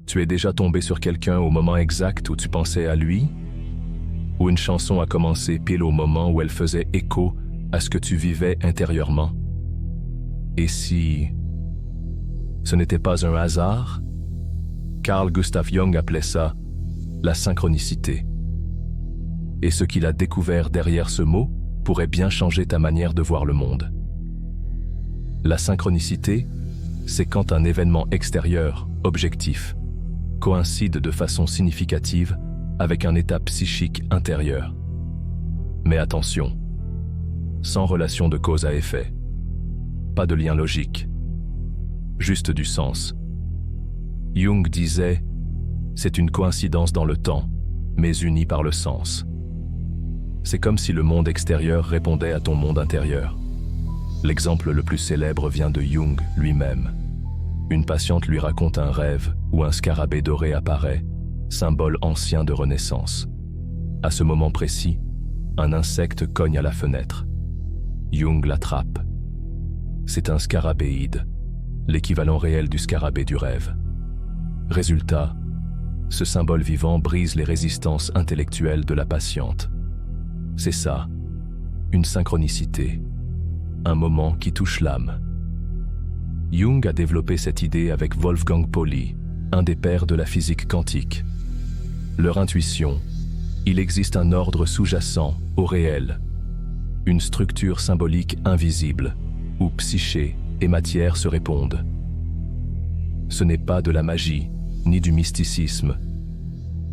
Tu es déjà tombé sur quelqu'un au moment exact où tu pensais à lui? Ou une chanson a commencé pile au moment où elle faisait écho à ce que tu vivais intérieurement? Et si ce n'était pas un hasard? Carl Gustav Jung appelait ça la synchronicité. Et ce qu'il a découvert derrière ce mot pourrait bien changer ta manière de voir le monde. La synchronicité, c'est quand un événement extérieur, objectif, coïncide de façon significative avec un état psychique intérieur. Mais attention, sans relation de cause à effet, pas de lien logique, juste du sens. Jung disait, c'est une coïncidence dans le temps, mais unie par le sens. C'est comme si le monde extérieur répondait à ton monde intérieur. L'exemple le plus célèbre vient de Jung lui-même. Une patiente lui raconte un rêve où un scarabée doré apparaît, symbole ancien de renaissance. À ce moment précis, un insecte cogne à la fenêtre. Jung l'attrape. C'est un scarabéide, l'équivalent réel du scarabée du rêve. Résultat, ce symbole vivant brise les résistances intellectuelles de la patiente. C'est ça, une synchronicité, un moment qui touche l'âme. Jung a développé cette idée avec Wolfgang Pauli, un des pères de la physique quantique. Leur intuition, il existe un ordre sous-jacent au réel, une structure symbolique invisible, où psyché et matière se répondent. Ce n'est pas de la magie, ni du mysticisme.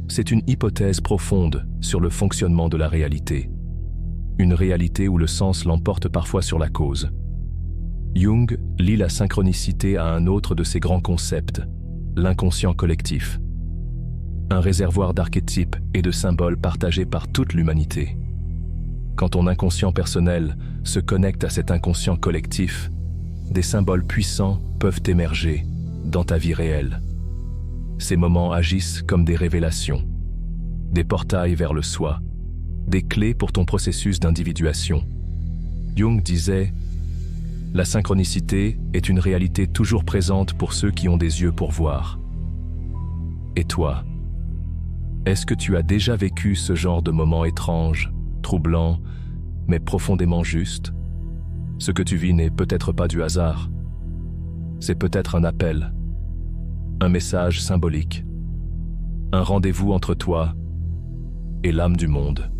C'est une hypothèse profonde sur le fonctionnement de la réalité. Une réalité où le sens l'emporte parfois sur la cause. Jung lie la synchronicité à un autre de ses grands concepts, l'inconscient collectif. Un réservoir d'archétypes et de symboles partagés par toute l'humanité. Quand ton inconscient personnel se connecte à cet inconscient collectif, des symboles puissants peuvent émerger dans ta vie réelle. Ces moments agissent comme des révélations, des portails vers le soi, des clés pour ton processus d'individuation. Jung disait « La synchronicité est une réalité toujours présente pour ceux qui ont des yeux pour voir. » Et toi, est-ce que tu as déjà vécu ce genre de moment étrange, troublant, mais profondément juste? Ce que tu vis n'est peut-être pas du hasard. C'est peut-être un appel, un message symbolique, un rendez-vous entre toi et l'âme du monde.